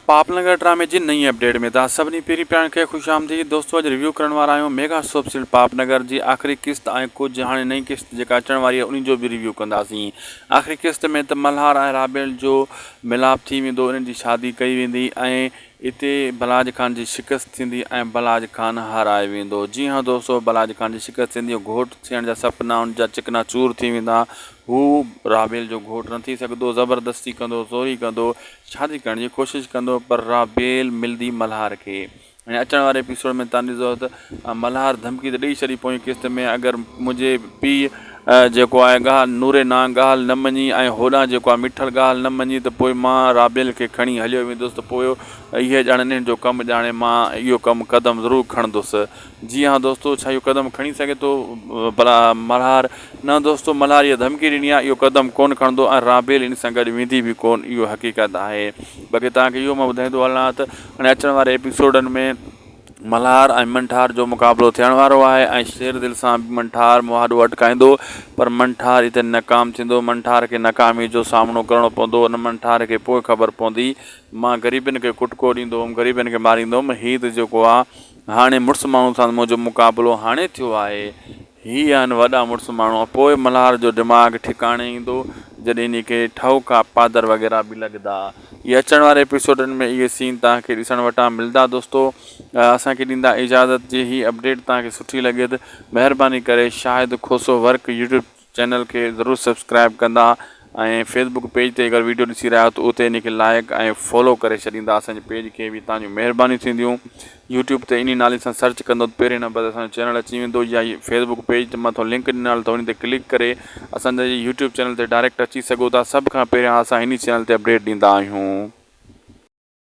पापनगर ड्रामे जी नई अपडेट में था सभी पहिरीं पिण खे खुश आमदीद। दोस्तों अॼु रिव्यू करण वारा आहियूं मेगा सोप सीरियल पापनगर जी आख़िरी किस्त ऐं कुझु हाणे नई किस्त जेका अचण वारी आहे उन जो बि रिव्यू कंदासीं। आख़िरी किस्त में त मल्हार ऐं राबेल जो मिलाप थी वेंदो, इन्हनि जी शादी कई वेंदी ऐं इते बलाज ख़ान जी शिकस्त थींदी ऐं बलाज ख़ान हाराए वेंदो। जी हाँ दोस्तों, बलाज ख़ान जी शिकस्त थींदी, घोट थियण जा सपना उन जा चिकना चूर थी वेंदा। हू राबेल जो घोट न थी सघंदो, ज़बरदस्ती कंदो, चोरी कंदो, शादी करण जी कोशिशि कंदो, पर राबेल मिलंदी मल्हार खे। ऐं अचण वारे एपिसोड में तव्हां ॾिसो त मल्हार धमकी त ॾेई छॾी पोइ किस्त में, अगरि मुंहिंजे पीउ जेको आहे ॻाल्हि नूरे ना ॻाल्हि न मञी ऐं होॾां जेको आहे मिठल ॻाल्हि न मञी त पोइ मां राबेल खे खणी हलियो वेंदुसि, त पोइ इहे ॼाणे जो कमु ॼाणे मां इहो कमु क़दम ज़रूरु खणंदुसि। जी हाँ दोस्तों, छा इहो क़दम खणी सघे थो भला मल्हार? न दोस्तों, मल्हार इहा धमकी ॾिनी आहे, इहो क़दम कोन खणंदो ऐं राबेल इन सां गॾु वेंदी बि कोन, इहो हक़ीक़त आहे। बाक़ी तव्हांखे इहो मां ॿुधाईंदो हलां त हाणे अचण वारे एपिसोडनि में मल्हार ऐं मंठार जो मुक़ाबिलो थियण वारो आहे ऐं शेर दिलि सां मंठार मुहाॾो अटकाईंदो, पर मंठार हिते नाकाम थींदो। मंठार खे नाकामी जो सामनो करणो पवंदो। उन मंठार खे पोइ ख़बर पवंदी मां ग़रीबनि खे कुटको ॾींदो हुउमि, ग़रीबनि खे मारींदो हुउमि। हीउ त जेको आहे हाणे मुड़ुसु माण्हू सां मुंहिंजो मुक़ाबिलो हाणे थियो आहे, हीअ आहिनि वॾा मुड़ुसु माण्हू। पोइ मल्हार जो दिमाग़ ठिकाणे ईंदो जॾहिं इन खे ठहुका पादर वग़ैरह बि लॻंदा। इहे अचण वारे एपिसोडनि में इहे सीन तव्हांखे ॾिसण वटां मिलंदा। दोस्तों असांखे ॾींदा इजाज़त जी। ही अपडेट तव्हांखे सुठी लॻे त महिरबानी करे शाहिद खोसो वर्क यूट्यूब चैनल खे ज़रूरु सब्सक्राइब कंदा ऐं फेसबुक पेज ते अगरि वीडियो ॾिसी रहिया आहियो त उते इन खे लाइक ऐं फॉलो करे छॾींदा। असांजे पेज खे बि तव्हांजूं महिरबानी थींदियूं। यूट्यूब ते इन नाले सां सर्च कंदो त पहिरें नंबर ते असांजो चैनल अची वेंदो, या फेसबुक पेज ते मथां लिंक ॾिनल अथव, उन ते क्लिक करे असांजे यूट्यूब चैनल ते डायरेक्ट अची सघो था। सभ खां पहिरियां असां हिन चैनल ते अपडेट ॾींदा आहियूं।